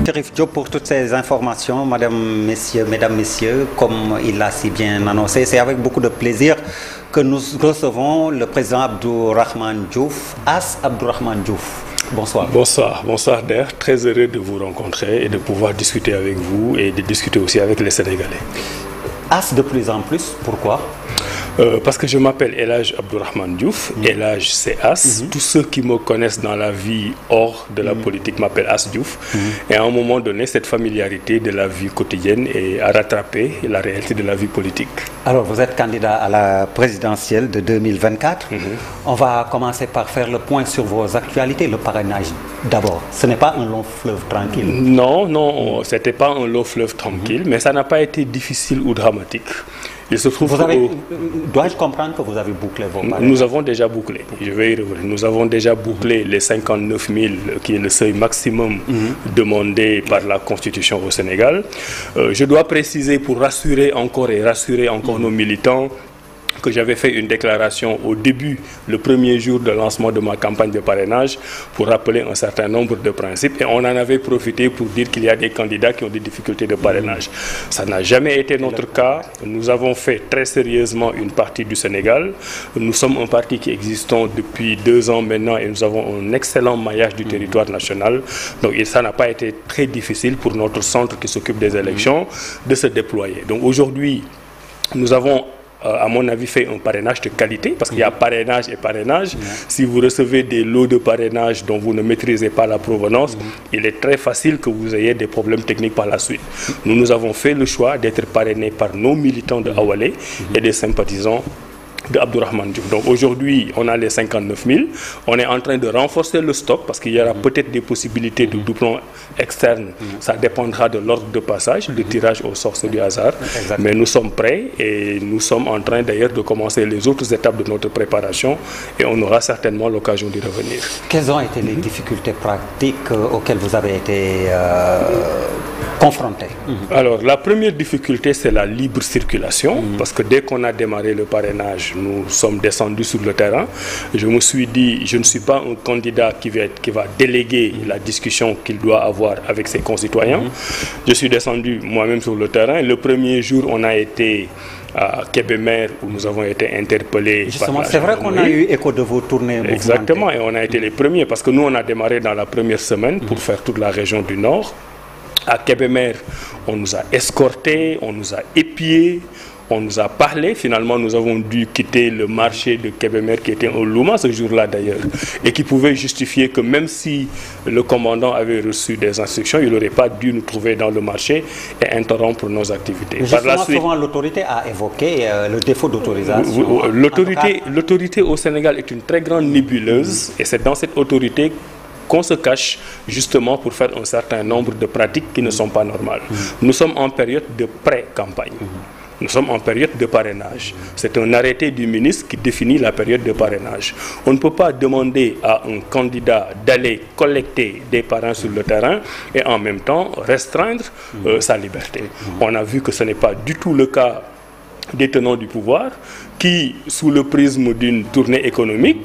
Chérif Diop pour toutes ces informations, mesdames, messieurs, comme il l'a si bien annoncé, c'est avec beaucoup de plaisir que nous recevons le président Abdourahmane Diouf, As Abdourahmane Diouf. Bonsoir. Bonsoir Der, très heureux de vous rencontrer et de pouvoir discuter avec vous et de discuter aussi avec les Sénégalais. As de plus en plus, pourquoi? Parce que je m'appelle El Hadj Abdourahmane Diouf, El Hadj c'est As. Tous ceux qui me connaissent dans la vie hors de la politique m'appellent As Diouf. Et à un moment donné, cette familiarité de la vie quotidienne a rattrapé la réalité de la vie politique. Alors, vous êtes candidat à la présidentielle de 2024. On va commencer par faire le point sur vos actualités, le parrainage d'abord. Ce n'est pas un long fleuve tranquille. Non, ce n'était pas un long fleuve tranquille, mais ça n'a pas été difficile ou dramatique. Il se trouve dois-je comprendre que vous avez bouclé vos parrainages? Nous avons déjà bouclé, je vais y revenir. Nous avavons déjà bouclé les 59 000 qui est le seuil maximum demandé par la Constitution au Sénégal. Je dois préciser pour rassurer encore nos militants que j'avais fait une déclaration au début, le premier jour de lancement de ma campagne de parrainage, pour rappeler un certain nombre de principes. Et on en avait profité pour dire qu'il y a des candidats qui ont des difficultés de parrainage. Ça n'a jamais été notre cas. Nous avons fait très sérieusement une partie du Sénégal. Nous sommes un parti qui existe depuis 2 ans maintenant et nous avons un excellent maillage du territoire national. Donc ça n'a pas été très difficile pour notre centre qui s'occupe des élections de se déployer. Donc aujourd'hui, nous avons à mon avis, fait un parrainage de qualité, parce qu'il y a parrainage et parrainage. Si vous recevez des lots de parrainage dont vous ne maîtrisez pas la provenance, il est très facile que vous ayez des problèmes techniques par la suite. Nous avons fait le choix d'être parrainés par nos militants de Awalé et des sympathisants de Abdourahmane Diouf. Donc aujourd'hui, on a les 59 000. On est en train de renforcer le stock parce qu'il y aura peut-être des possibilités de doublons externes. Ça dépendra de l'ordre de passage, le tirage au sort, c'est du hasard. Mais nous sommes prêts et nous sommes en train d'ailleurs de commencer les autres étapes de notre préparation et on aura certainement l'occasion d'y revenir. Quelles ont été les difficultés pratiques auxquelles vous avez été confrontés? Alors, la première difficulté, c'est la libre circulation, parce que dès qu'on a démarré le parrainage, nous sommes descendus sur le terrain. Je me suis dit, je ne suis pas un candidat qui va déléguer la discussion qu'il doit avoir avec ses concitoyens. Je suis descendu moi-même sur le terrain. Le premier jour, on a été à Kébémer où nous avons été interpellés. Justement, c'est vrai qu'on a eu écho de vos tournées. Exactement, et on a été les premiers, parce que nous, on a démarré dans la première semaine pour faire toute la région du Nord. À Kébémer, on nous a escortés, on nous a épiés, on nous a parlé. Finalement, nous avons dû quitter le marché de Kébémer qui était un Louma ce jour-là d'ailleurs et qui pouvait justifier que même si le commandant avait reçu des instructions, il n'aurait pas dû nous trouver dans le marché et interrompre nos activités. Par la suite, souvent l'autorité a évoqué le défaut d'autorisation. L'autorité au Sénégal est une très grande nébuleuse et c'est dans cette autorité qu'on se cache justement pour faire un certain nombre de pratiques qui ne sont pas normales. Nous sommes en période de pré-campagne. Nous sommes en période de parrainage. C'est un arrêté du ministre qui définit la période de parrainage. On ne peut pas demander à un candidat d'aller collecter des parrains sur le terrain et en même temps restreindre sa liberté. On a vu que ce n'est pas du tout le cas des tenants du pouvoir qui, sous le prisme d'une tournée économique,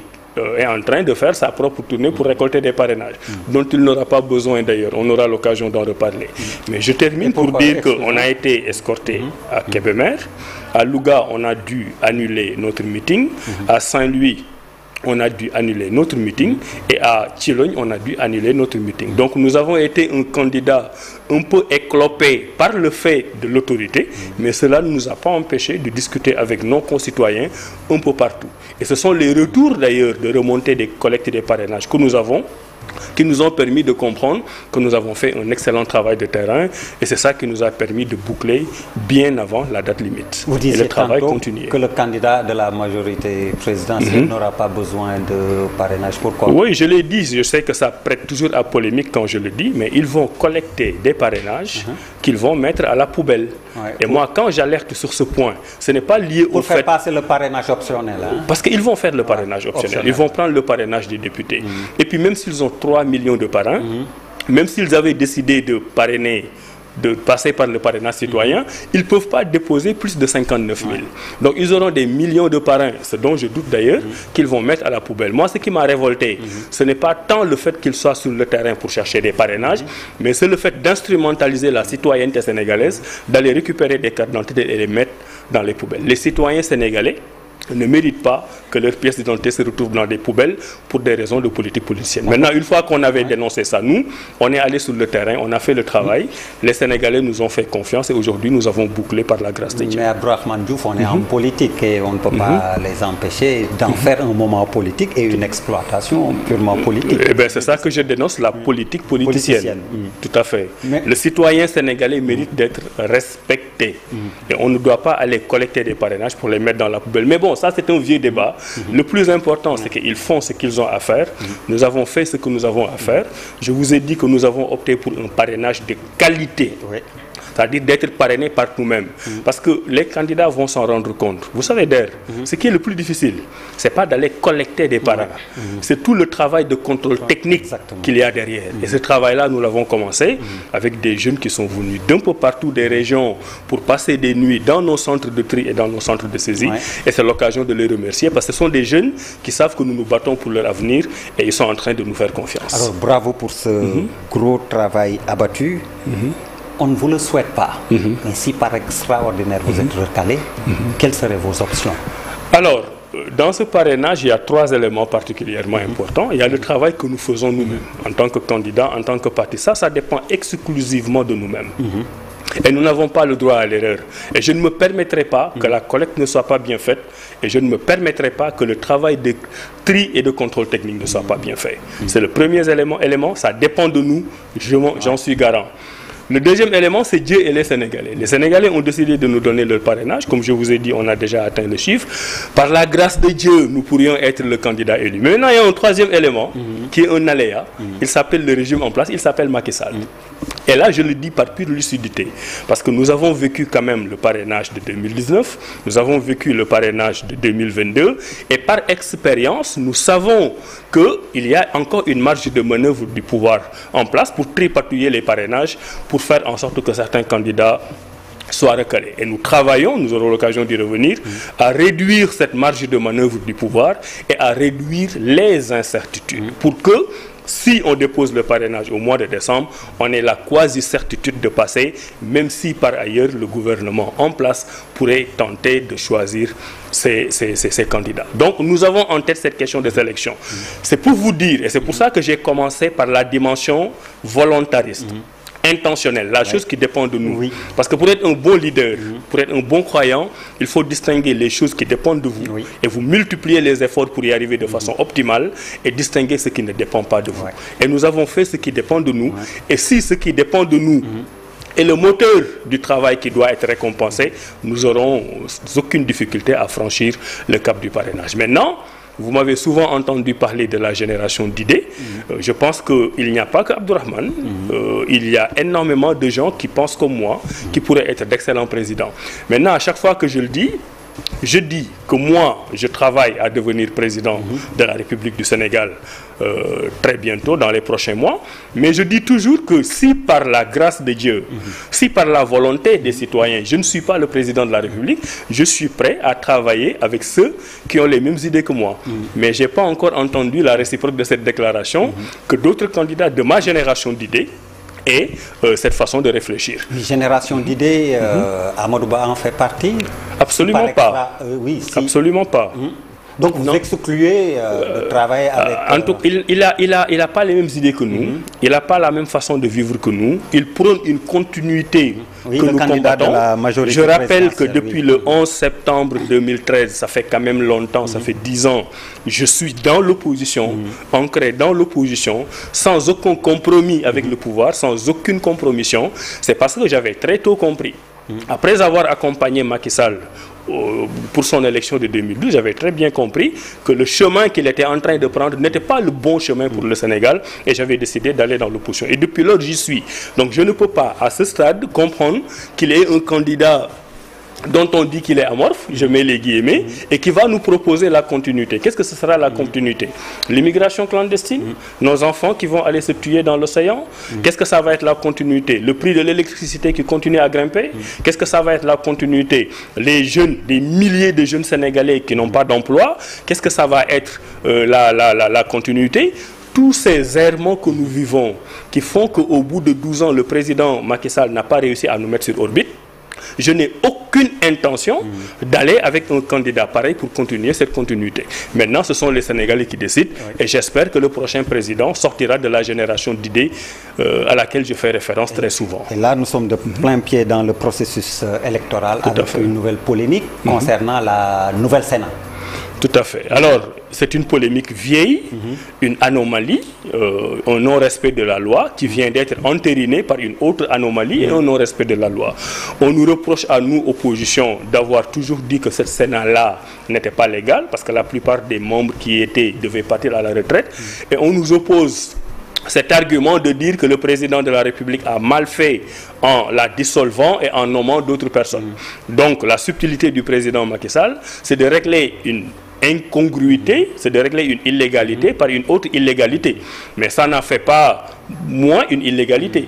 est en train de faire sa propre tournée pour récolter des parrainages, dont il n'aura pas besoin d'ailleurs. On aura l'occasion d'en reparler. Mais je termine pour dire qu'on a été escorté à Kébémer. À Louga, on a dû annuler notre meeting. À Saint-Louis, on a dû annuler notre meeting. Et à Thilogne, on a dû annuler notre meeting. Donc nous avons été un candidat un peu éclopé par le fait de l'autorité, mais cela ne nous a pas empêché de discuter avec nos concitoyens un peu partout. Et ce sont les retours d'ailleurs de remontée des collectes et des parrainages que nous avons qui nous ont permis de comprendre que nous avons fait un excellent travail de terrain et c'est ça qui nous a permis de boucler bien avant la date limite. Vous disiez le travail continue. Que le candidat de la majorité présidentielle n'aura pas besoin de parrainage. Pourquoi? Oui, je l'ai dit, je sais que ça prête toujours à polémique quand je le dis, mais ils vont collecter des parrainages qu'ils vont mettre à la poubelle. Et moi, quand j'alerte sur ce point, ce n'est pas lié au fait... Pour faire passer le parrainage optionnel. Parce qu'ils vont faire le parrainage optionnel. Ils vont prendre le parrainage des députés. Et puis même s'ils ont 3 millions de parrains, même s'ils avaient décidé de parrainer de passer par le parrainage citoyen, ils ne peuvent pas déposer plus de 59 000. Donc ils auront des millions de parrains, ce dont je doute d'ailleurs, qu'ils vont mettre à la poubelle. Moi, ce qui m'a révolté, ce n'est pas tant le fait qu'ils soient sur le terrain pour chercher des parrainages, mais c'est le fait d'instrumentaliser la citoyenneté sénégalaise, d'aller récupérer des cartes d'identité et les mettre dans les poubelles. Les citoyens sénégalais ne méritent pas que leurs pièces d'identité se retrouvent dans des poubelles pour des raisons de politique politicienne. Maintenant, une fois qu'on avait dénoncé ça, nous, on est allé sur le terrain, on a fait le travail, les Sénégalais nous ont fait confiance et aujourd'hui, nous avons bouclé par la grâce de Dieu. Mais Abdourahmane Diouf, on est en politique et on ne peut pas les empêcher d'en faire un moment politique et une exploitation purement politique. Eh bien, c'est ça que je dénonce, la politique politicienne. Tout à fait. Mais le citoyen sénégalais mérite d'être respecté. Et on ne doit pas aller collecter des parrainages pour les mettre dans la poubelle. Mais bon, ça c'est un vieux débat. Le plus important, c'est qu'ils font ce qu'ils ont à faire. Nous avons fait ce que nous avons à faire. Je vous ai dit que nous avons opté pour un parrainage de qualité. Oui. C'est-à-dire d'être parrainé par nous-mêmes. Parce que les candidats vont s'en rendre compte. Vous savez, d'ailleurs, ce qui est le plus difficile, ce n'est pas d'aller collecter des parrains. C'est tout le travail de contrôle technique qu'il y a derrière. Et ce travail-là, nous l'avons commencé avec des jeunes qui sont venus d'un peu partout des régions pour passer des nuits dans nos centres de tri et dans nos centres de saisie. Et c'est l'occasion de les remercier parce que ce sont des jeunes qui savent que nous nous battons pour leur avenir et ils sont en train de nous faire confiance. Alors, bravo pour ce gros travail abattu. On ne vous le souhaite pas. Mais si par extraordinaire vous êtes recalé, quelles seraient vos options? Alors, dans ce parrainage, il y a 3 éléments particulièrement importants. Il y a le travail que nous faisons nous-mêmes, en tant que candidats, en tant que parti. Ça dépend exclusivement de nous-mêmes. Et nous n'avons pas le droit à l'erreur. Et je ne me permettrai pas que la collecte ne soit pas bien faite. Et je ne me permettrai pas que le travail de tri et de contrôle technique ne soit pas bien fait. C'est le premier élément. Ça dépend de nous. J'en suis garant. Le deuxième élément, c'est Dieu et les Sénégalais. Les Sénégalais ont décidé de nous donner leur parrainage. Comme je vous ai dit, on a déjà atteint le chiffre. Par la grâce de Dieu, nous pourrions être le candidat élu. Mais maintenant, il y a un troisième élément qui est un aléa. Il s'appelle le régime en place. Il s'appelle Macky Sall. Et là, je le dis par pure lucidité. Parce que nous avons vécu quand même le parrainage de 2019. Nous avons vécu le parrainage de 2022. Et par expérience, nous savons qu'il y a encore une marge de manœuvre du pouvoir en place pour tripatouiller les parrainages, pour faire en sorte que certains candidats soient recalés. Et nous travaillons, nous aurons l'occasion d'y revenir, à réduire cette marge de manœuvre du pouvoir et à réduire les incertitudes pour que si on dépose le parrainage au mois de décembre, on ait la quasi-certitude de passer, même si par ailleurs le gouvernement en place pourrait tenter de choisir ces candidats. Donc nous avons en tête cette question des élections. C'est pour vous dire, et c'est pour ça que j'ai commencé par la dimension volontariste. Intentionnel, la chose qui dépend de nous. Parce que pour être un bon leader, pour être un bon croyant, il faut distinguer les choses qui dépendent de vous et vous multiplier les efforts pour y arriver de façon optimale et distinguer ce qui ne dépend pas de vous. Et nous avons fait ce qui dépend de nous. Et si ce qui dépend de nous est le moteur du travail qui doit être récompensé, nous n'aurons aucune difficulté à franchir le cap du parrainage. Maintenant, vous m'avez souvent entendu parler de la génération d'idées. Je pense qu'il n'y a pas qu'Abdourahmane. Il y a énormément de gens qui pensent comme moi, qui pourraient être d'excellents présidents. Maintenant, à chaque fois que je le dis, je dis que moi, je travaille à devenir président de la République du Sénégal très bientôt, dans les prochains mois. Mais je dis toujours que si par la grâce de Dieu, si par la volonté des citoyens, je ne suis pas le président de la République, je suis prêt à travailler avec ceux qui ont les mêmes idées que moi. Mais je n'ai pas encore entendu la réciproque de cette déclaration que d'autres candidats de ma génération d'idées et cette façon de réfléchir. Une génération d'idées, Amadou Ba en fait partie? Absolument pas. Oui, si. Absolument pas. Donc vous excluez de travailler avec... En tout cas, il n'a pas les mêmes idées que nous, il n'a pas la même façon de vivre que nous, il prône une continuité que nous combattons. Je rappelle que depuis le 11 septembre 2013, ça fait quand même longtemps, ça fait 10 ans, je suis dans l'opposition, ancré dans l'opposition, sans aucun compromis avec le pouvoir, sans aucune compromission. C'est parce que j'avais très tôt compris. Après avoir accompagné Macky Sall pour son élection de 2012, j'avais très bien compris que le chemin qu'il était en train de prendre n'était pas le bon chemin pour le Sénégal et j'avais décidé d'aller dans l'opposition. Et depuis lors, j'y suis. Donc je ne peux pas, à ce stade, comprendre qu'il ait un candidat dont on dit qu'il est amorphe, je mets les guillemets, et qui va nous proposer la continuité. Qu'est-ce que ce sera la continuité? L'immigration clandestine, nos enfants qui vont aller se tuer dans l'océan. Qu'est-ce que ça va être la continuité? Le prix de l'électricité qui continue à grimper. Qu'est-ce que ça va être la continuité? Les jeunes, des milliers de jeunes Sénégalais qui n'ont pas d'emploi. Qu'est-ce que ça va être la continuité? Tous ces errements que nous vivons, qui font qu'au bout de 12 ans, le président Macky Sall n'a pas réussi à nous mettre sur orbite. Je n'ai aucune intention d'aller avec un candidat pareil pour continuer cette continuité. Maintenant, ce sont les Sénégalais qui décident et j'espère que le prochain président sortira de la génération d'idées à laquelle je fais référence très souvent. Et là, nous sommes de plein pied dans le processus électoral avec une nouvelle polémique concernant la nouvelle Sénat. Tout à fait. Alors, c'est une polémique vieille, une anomalie, un non-respect de la loi qui vient d'être entériné par une autre anomalie et un non-respect de la loi. On nous reproche à nous, opposition, d'avoir toujours dit que ce Sénat-là n'était pas légal parce que la plupart des membres qui étaient devaient partir à la retraite. Et on nous oppose cet argument de dire que le président de la République a mal fait en la dissolvant et en nommant d'autres personnes. Donc, la subtilité du président Macky Sall, c'est de régler une incongruité, c'est de régler une illégalité par une autre illégalité. Mais ça n'en fait pas moins une illégalité.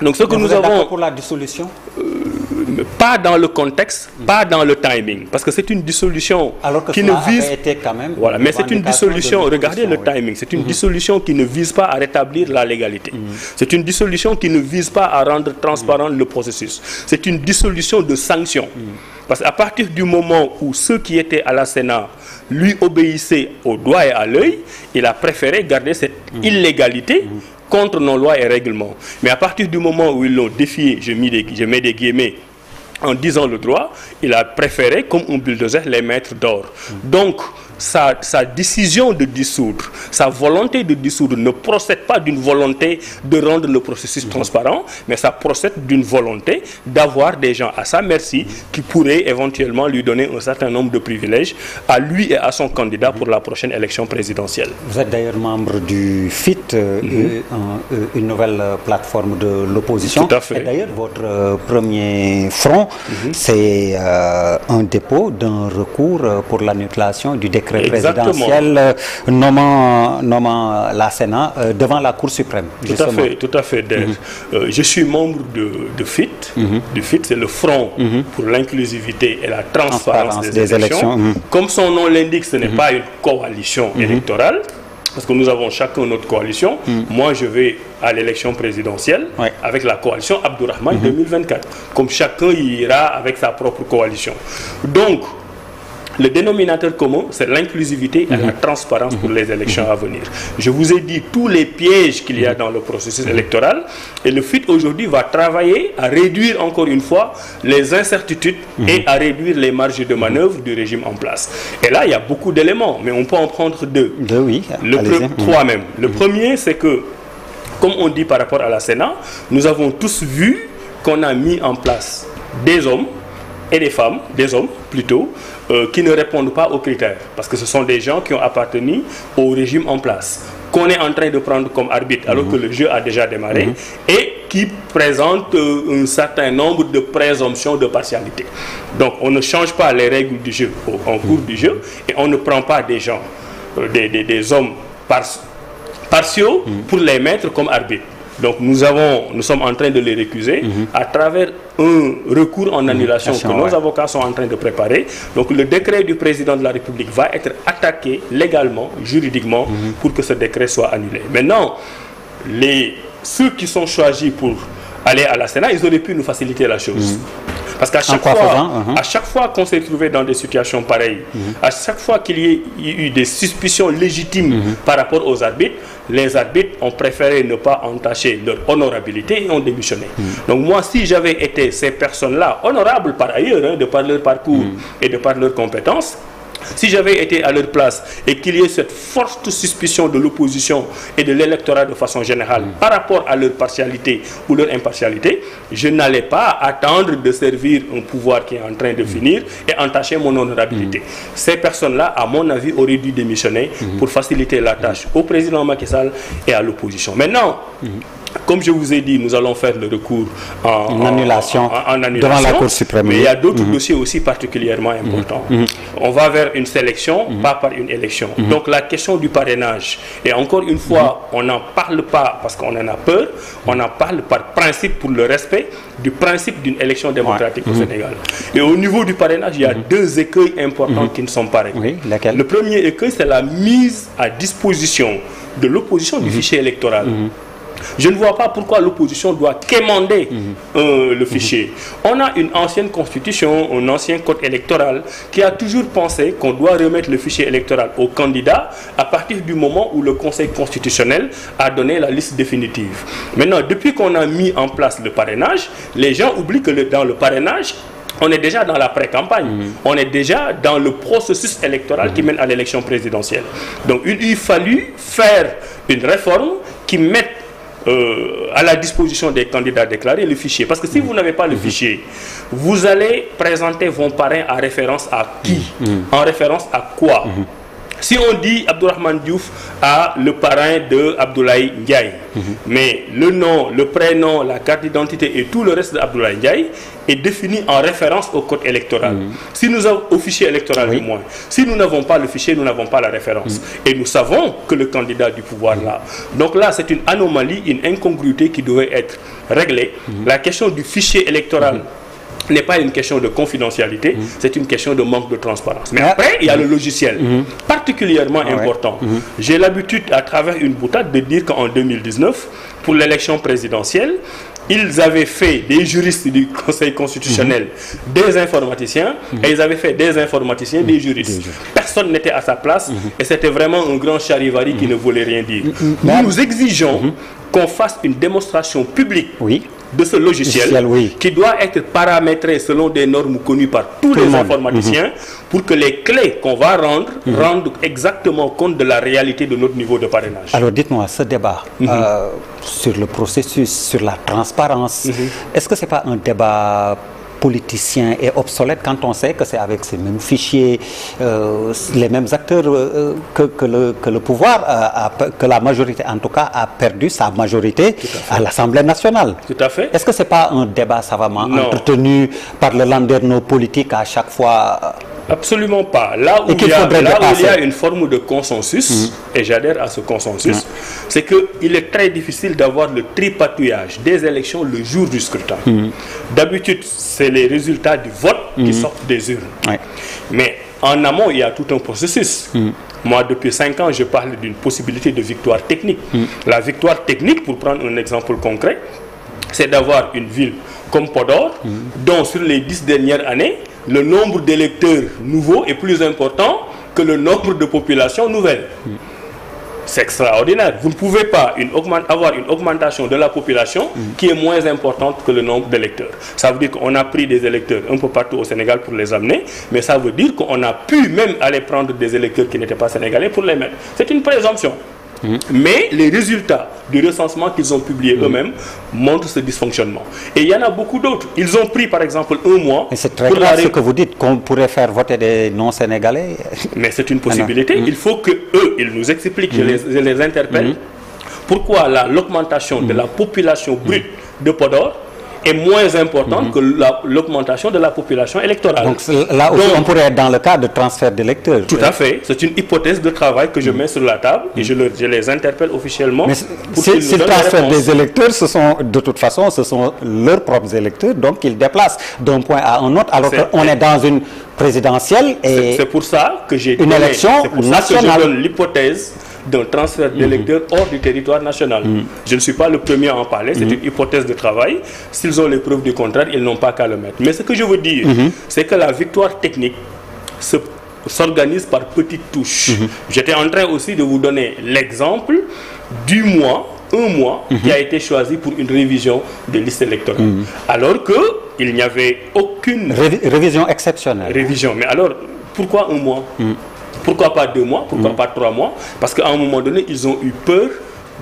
Donc ce que nous avons pour la dissolution, pas dans le contexte, pas dans le timing, parce que c'est une dissolution qui ne vise quand même voilà, mais c'est une dissolution. Regardez le timing, c'est une dissolution qui ne vise pas à rétablir la légalité. C'est une dissolution qui ne vise pas à rendre transparent le processus. C'est une dissolution de sanction. Parce qu'à partir du moment où ceux qui étaient à la Sénat lui obéissaient au doigt et à l'œil, il a préféré garder cette illégalité contre nos lois et règlements. Mais à partir du moment où ils l'ont défié, je mets des guillemets, en disant le droit, il a préféré, comme un bulldozer, les mettre d'or. Donc, sa décision de dissoudre, sa volonté de dissoudre ne procède pas d'une volonté de rendre le processus transparent, mais ça procède d'une volonté d'avoir des gens à sa merci qui pourraient éventuellement lui donner un certain nombre de privilèges à lui et à son candidat pour la prochaine élection présidentielle. Vous êtes d'ailleurs membre du FIT, une nouvelle plateforme de l'opposition. Tout à fait. Et d'ailleurs, votre premier front, c'est un dépôt d'un recours pour l'annulation du décret présidentiel nommant la Sénat devant la Cour suprême. Tout à fait. Je suis membre de FIT. Du FIT, c'est le Front pour l'inclusivité et la transparence des élections. Comme son nom l'indique, ce n'est pas une coalition électorale. Parce que nous avons chacun notre coalition. Moi, je vais à l'élection présidentielle avec la coalition Abdourahmane 2024. Comme chacun ira avec sa propre coalition. Donc, le dénominateur commun, c'est l'inclusivité et la transparence pour les élections à venir. Je vous ai dit tous les pièges qu'il y a dans le processus électoral et le FIT aujourd'hui va travailler à réduire encore une fois les incertitudes et à réduire les marges de manœuvre du régime en place. Et là, il y a beaucoup d'éléments, mais on peut en prendre deux. Trois même. Le premier, c'est que, comme on dit par rapport à la Sénat, nous avons tous vu qu'on a mis en place des hommes et des femmes, des hommes plutôt, qui ne répondent pas aux critères. Parce que ce sont des gens qui ont appartenu au régime en place, qu'on est en train de prendre comme arbitre alors que le jeu a déjà démarré et qui présentent un certain nombre de présomptions de partialité. Donc on ne change pas les règles du jeu en cours du jeu et on ne prend pas des gens, des hommes partiaux pour les mettre comme arbitres. Donc nous sommes en train de les récuser à travers un recours en annulation que nos avocats sont en train de préparer. Donc le décret du président de la République va être attaqué légalement, juridiquement, pour que ce décret soit annulé. Maintenant, ceux qui sont choisis pour aller à la Sénat, ils auraient pu nous faciliter la chose. Parce qu'à chaque fois qu'on s'est trouvé dans des situations pareilles, à chaque fois qu'il y a eu des suspicions légitimes par rapport aux arbitres, les arbitres ont préféré ne pas entacher leur honorabilité et ont démissionné. Donc moi, si j'avais été ces personnes-là, honorables par ailleurs, de par leur parcours et de par leurs compétences, si j'avais été à leur place et qu'il y ait cette forte suspicion de l'opposition et de l'électorat de façon générale par rapport à leur partialité ou leur impartialité, je n'allais pas attendre de servir un pouvoir qui est en train de finir et entacher mon honorabilité. Ces personnes-là, à mon avis, auraient dû démissionner pour faciliter la tâche au président Macky Sall et à l'opposition. Maintenant, Comme je vous ai dit, nous allons faire le recours en annulation devant la Cour suprême. Mais il y a d'autres dossiers aussi particulièrement importants. On va vers une sélection, pas par une élection. Donc la question du parrainage, et encore une fois, on n'en parle pas parce qu'on en a peur, on en parle par principe pour le respect du principe d'une élection démocratique au Sénégal. Et au niveau du parrainage, il y a deux écueils importants qui ne sont pas réglés. Le premier écueil, c'est la mise à disposition de l'opposition du fichier électoral. Je ne vois pas pourquoi l'opposition doit quémander le fichier. On a une ancienne constitution, un ancien code électoral qui a toujours pensé qu'on doit remettre le fichier électoral au candidat à partir du moment où le Conseil constitutionnel a donné la liste définitive. Maintenant, depuis qu'on a mis en place le parrainage, les gens oublient que dans le parrainage, on est déjà dans la pré-campagne. On est déjà dans le processus électoral qui mène à l'élection présidentielle. Donc, il fallu faire une réforme qui mette à la disposition des candidats déclarés le fichier. Parce que si vous n'avez pas le fichier, vous allez présenter vos parrains en référence à qui? En référence à quoi? Si on dit Abdourahmane Diouf a le parrain de Abdoulaye Ndiaye, mais le nom, le prénom, la carte d'identité et tout le reste d'Abdoulaye Ndiaye est défini en référence au code électoral. Si nous avons au fichier électoral du moins, si nous n'avons pas le fichier, nous n'avons pas la référence. Et nous savons que le candidat du pouvoir là. Donc là, c'est une anomalie, une incongruité qui devait être réglée. La question du fichier électoral n'est pas une question de confidentialité, c'est une question de manque de transparence. Mais après, il y a le logiciel, particulièrement important. J'ai l'habitude, à travers une boutade, de dire qu'en 2019, pour l'élection présidentielle, ils avaient fait des juristes du Conseil constitutionnel, des informaticiens, et ils avaient fait des informaticiens, des juristes. Personne n'était à sa place, et c'était vraiment un grand charivari qui ne voulait rien dire. Nous exigeons qu'on fasse une démonstration publique de ce logiciel qui doit être paramétré selon des normes connues par tous les informaticiens pour que les clés qu'on va rendre rendent exactement compte de la réalité de notre niveau de parrainage. Alors dites-moi, ce débat sur le processus, sur la transparence, est-ce que ce n'est pas un débat politicien et obsolète quand on sait que c'est avec ces mêmes fichiers, les mêmes acteurs que le pouvoir, que la majorité en tout cas a perdu sa majorité à l'Assemblée nationale. Tout à fait. Est-ce que ce n'est pas un débat savamment entretenu par le landerneau politique à chaque fois? Absolument pas. Là où il y a une forme de consensus, et j'adhère à ce consensus, c'est qu'il est très difficile d'avoir le tripatouillage des élections le jour du scrutin. D'habitude, c'est les résultats du vote qui sortent des urnes. Mais en amont, il y a tout un processus. Moi, depuis 5 ans, je parle d'une possibilité de victoire technique. La victoire technique, pour prendre un exemple concret, c'est d'avoir une ville comme Podor, dont sur les 10 dernières années, le nombre d'électeurs nouveaux est plus important que le nombre de populations nouvelles. C'est extraordinaire. Vous ne pouvez pas avoir une augmentation de la population qui est moins importante que le nombre d'électeurs. Ça veut dire qu'on a pris des électeurs un peu partout au Sénégal pour les amener, mais ça veut dire qu'on a pu même aller prendre des électeurs qui n'étaient pas sénégalais pour les mettre. C'est une présomption. Mais les résultats du recensement qu'ils ont publié eux-mêmes montrent ce dysfonctionnement. Et il y en a beaucoup d'autres. Ils ont pris par exemple un mois. Et c'est très grave ce que vous dites, qu'on pourrait faire voter des non-sénégalais. Mais c'est une possibilité. Il faut qu'eux, ils nous expliquent, je les interpelle, pourquoi l'augmentation de la population brute de Podor est moins importante que l'augmentation de la population électorale. Donc là aussi, on pourrait être dans le cas de transfert d'électeurs. Tout à fait. C'est une hypothèse de travail que je mets sur la table et je les interpelle officiellement. Mais si le transfert des électeurs, de toute façon, ce sont leurs propres électeurs, donc ils déplacent d'un point à un autre, alors qu'on est dans une présidentielle et c'est pour ça que j'ai une élection nationale. Je donne l'hypothèse d'un transfert d'électeurs hors du territoire national. Je ne suis pas le premier à en parler, c'est une hypothèse de travail. S'ils ont les preuves du contraire, ils n'ont pas qu'à le mettre. Mais ce que je veux dire, c'est que la victoire technique s'organise par petites touches. J'étais en train aussi de vous donner l'exemple du mois, un mois, qui a été choisi pour une révision des listes électorales. Alors qu'il n'y avait aucune... Révision exceptionnelle. Révision. Mais alors, pourquoi un mois? Pourquoi pas 2 mois? Pourquoi pas 3 mois? Parce qu'à un moment donné, ils ont eu peur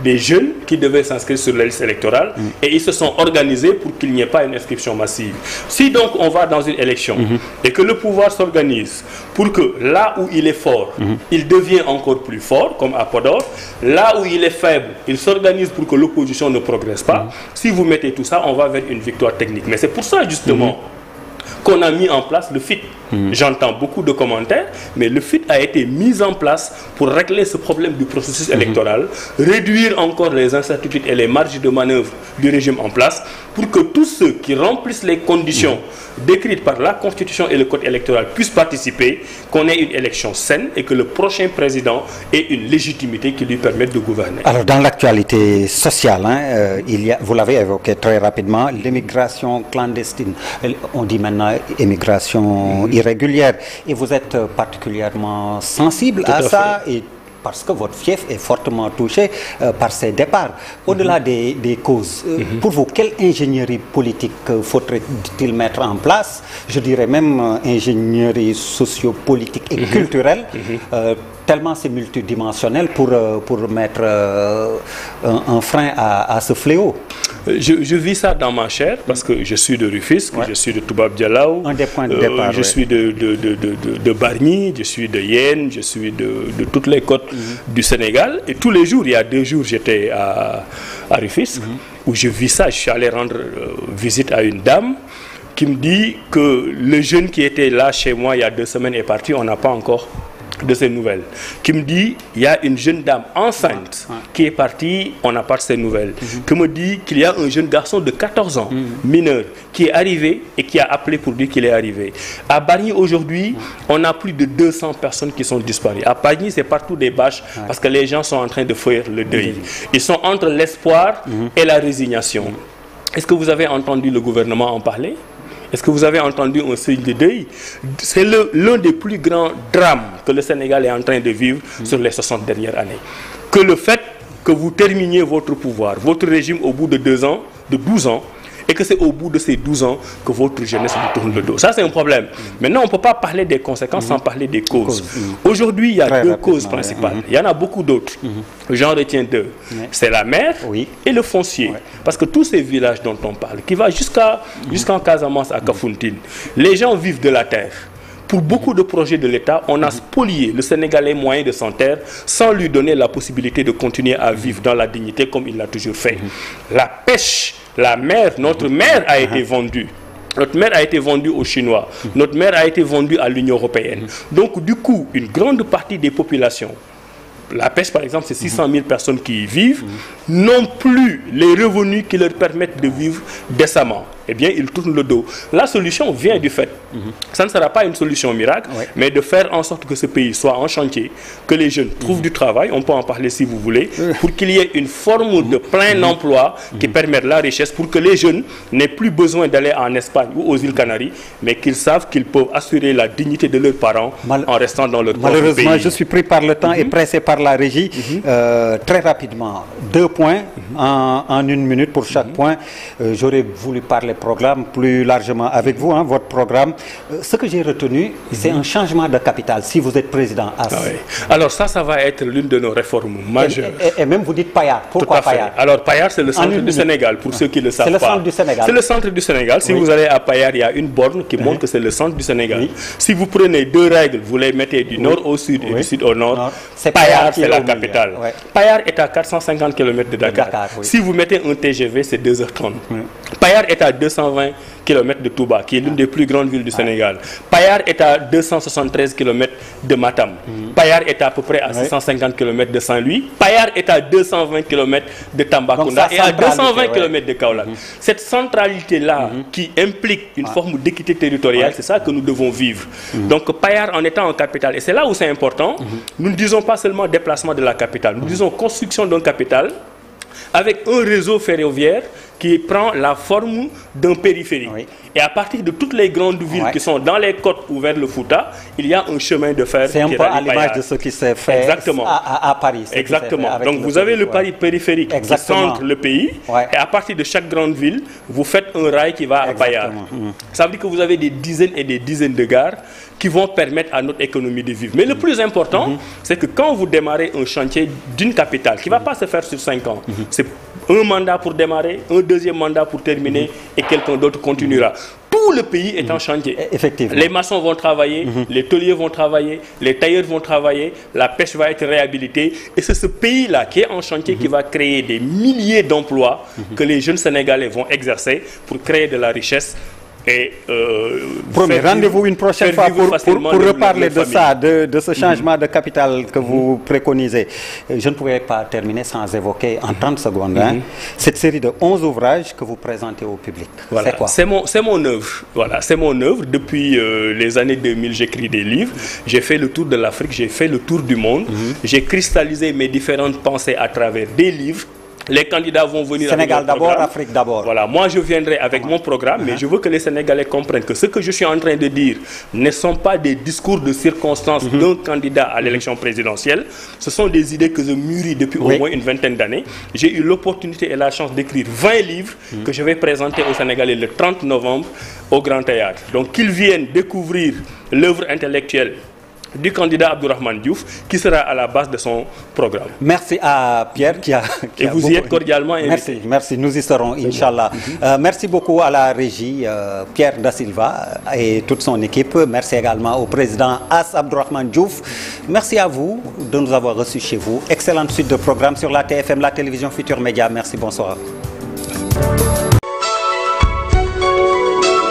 des jeunes qui devaient s'inscrire sur la liste électorale et ils se sont organisés pour qu'il n'y ait pas une inscription massive. Si donc on va dans une élection et que le pouvoir s'organise pour que là où il est fort, il devient encore plus fort, comme à Podor, là où il est faible, il s'organise pour que l'opposition ne progresse pas. Si vous mettez tout ça, on va vers une victoire technique. Mais c'est pour ça justement qu'on a mis en place le FIT. J'entends beaucoup de commentaires, mais le FIT a été mis en place pour régler ce problème du processus électoral, réduire encore les incertitudes et les marges de manœuvre du régime en place, pour que tous ceux qui remplissent les conditions décrites par la Constitution et le Code électoral puissent participer, qu'on ait une élection saine et que le prochain président ait une légitimité qui lui permette de gouverner. Alors, dans l'actualité sociale, il y a, vous l'avez évoqué très rapidement, l'immigration clandestine. On dit maintenant immigration irrégulière. Et vous êtes particulièrement sensible à ça et parce que votre fief est fortement touché par ces départs. Au-delà des causes, pour vous, quelle ingénierie politique faudrait-il mettre en place? Je dirais même ingénierie socio-politique et culturelle, tellement c'est multidimensionnel pour mettre un frein à ce fléau. Je vis ça dans ma chair parce que je suis de Rufisque, je suis de Toubab Dialaw, un des points de départ, je suis de Bargny, je suis de Yène, je suis de toutes les côtes du Sénégal. Et tous les jours, il y a 2 jours, j'étais à Rufisque où je vis ça. Je suis allé rendre visite à une dame qui me dit que le jeune qui était là chez moi il y a 2 semaines est parti, on n'a pas encore de ces nouvelles, qui me dit il y a une jeune dame enceinte qui est partie, on n'a pas de ces nouvelles, qui me dit qu'il y a un jeune garçon de 14 ans, mineur, qui est arrivé et qui a appelé pour dire qu'il est arrivé. À Bargny aujourd'hui, on a plus de 200 personnes qui sont disparues. À Bargny, c'est partout des bâches parce que les gens sont en train de faire le deuil. Ils sont entre l'espoir et la résignation. Est-ce que vous avez entendu le gouvernement en parler? Est-ce que vous avez entendu un signe de deuil? C'est l'un des plus grands drames que le Sénégal est en train de vivre sur les 60 dernières années. Que le fait que vous terminiez votre pouvoir, votre régime au bout de 12 ans, et que c'est au bout de ces 12 ans que votre jeunesse vous tourne le dos. Ça, c'est un problème. Maintenant, on ne peut pas parler des conséquences sans parler des causes. Aujourd'hui, il y a 2 causes principales. Il y en a beaucoup d'autres. J'en retiens 2. C'est la mer et le foncier. Parce que tous ces villages dont on parle, qui vont jusqu'en Casamance, à Kafountine, les gens vivent de la terre. Pour beaucoup de projets de l'État, on a spolié le Sénégalais moyen de son terre sans lui donner la possibilité de continuer à vivre dans la dignité comme il l'a toujours fait. La pêche, la mer, notre mer a été vendue. Notre mer a été vendue aux Chinois. Notre mer a été vendue à l'Union européenne. Donc, du coup, une grande partie des populations, la pêche par exemple, c'est 600 000 personnes qui y vivent, n'ont plus les revenus qui leur permettent de vivre décemment. Eh bien, ils tournent le dos. La solution vient du fait. Ça ne sera pas une solution miracle, mais de faire en sorte que ce pays soit en chantier, que les jeunes trouvent du travail, on peut en parler si vous voulez, pour qu'il y ait une forme de plein emploi qui permette la richesse, pour que les jeunes n'aient plus besoin d'aller en Espagne ou aux îles Canaries, mais qu'ils savent qu'ils peuvent assurer la dignité de leurs parents en restant dans leur propre pays. Malheureusement, je suis pris par le temps et pressé par la régie. Très rapidement, 2 points en 1 minute pour chaque point. J'aurais voulu parler programme plus largement avec vous, votre programme. Ce que j'ai retenu, c'est un changement de capital si vous êtes président. Alors ça va être l'une de nos réformes majeures. Et même vous dites Payar. Pourquoi Payar? Alors Payar, c'est le centre du Sénégal, pour ceux qui ne le savent pas. C'est le centre du Sénégal. C'est le centre du Sénégal. Si vous allez à Payar, il y a une borne qui montre que c'est le centre du Sénégal. Si vous prenez 2 règles, vous les mettez du nord au sud et du sud au nord, Payar, c'est la capitale. Payar est à 450 km de Dakar. Si vous mettez un TGV, c'est 2h30. Payar est à 220 km de Touba, qui est l'une des plus grandes villes du Sénégal. Payar est à 273 km de Matam. Payar est à peu près à 650 km de Saint-Louis. Payar est à 220 km de Tambacounda et à 220 km de Kaolack. Cette centralité-là, qui implique une forme d'équité territoriale, c'est ça que nous devons vivre. Donc Payar en étant en capitale, et c'est là où c'est important, nous ne disons pas seulement déplacement de la capitale, nous disons construction d'un capital avec un réseau ferroviaire qui prend la forme d'un périphérique. Oui. Et à partir de toutes les grandes villes qui sont dans les côtes ou vers le Fouta, il y a un chemin de fer. C'est un peu à l'image de ce qui s'est fait à Paris. Exactement. Donc vous avez le Paris périphérique qui centre le pays. Et à partir de chaque grande ville, vous faites un rail qui va à Bayard. Ça veut dire que vous avez des dizaines et des dizaines de gares qui vont permettre à notre économie de vivre. Mais le plus important, c'est que quand vous démarrez un chantier d'une capitale, qui ne va pas se faire sur 5 ans, c'est un mandat pour démarrer, un deuxième mandat pour terminer, et quelqu'un d'autre continuera. Tout le pays est en chantier. Effectivement. Les maçons vont travailler, les tôliers vont travailler, les tailleurs vont travailler, la pêche va être réhabilitée. Et c'est ce pays-là qui est en chantier qui va créer des milliers d'emplois que les jeunes Sénégalais vont exercer pour créer de la richesse. Et rendez-vous une prochaine fois pour reparler de ça, de ce changement de capital que vous préconisez. Je ne pouvais pas terminer sans évoquer en 30 secondes cette série de 11 ouvrages que vous présentez au public. Voilà. C'est quoi? C'est mon œuvre. Voilà, c'est mon œuvre. Depuis les années 2000, j'écris des livres. J'ai fait le tour de l'Afrique, j'ai fait le tour du monde. J'ai cristallisé mes différentes pensées à travers des livres. Les candidats vont venir Sénégal d'abord, Afrique d'abord. Voilà, moi je viendrai avec mon programme, mais je veux que les Sénégalais comprennent que ce que je suis en train de dire ne sont pas des discours de circonstance d'un candidat à l'élection présidentielle. Ce sont des idées que je mûris depuis au moins une vingtaine d'années. J'ai eu l'opportunité et la chance d'écrire 20 livres que je vais présenter aux Sénégalais le 30 novembre au Grand Théâtre. Donc qu'ils viennent découvrir l'œuvre intellectuelle du candidat Abdourahmane Diouf qui sera à la base de son programme. Merci à Pierre et vous y êtes cordialement invité. Merci, nous y serons, Inch'Allah. Merci beaucoup à la régie, Pierre Da Silva et toute son équipe. Merci également au président As Abdourahmane Diouf. Merci à vous de nous avoir reçus chez vous. Excellente suite de programmes sur la TFM, la télévision Futur Média. Merci, bonsoir.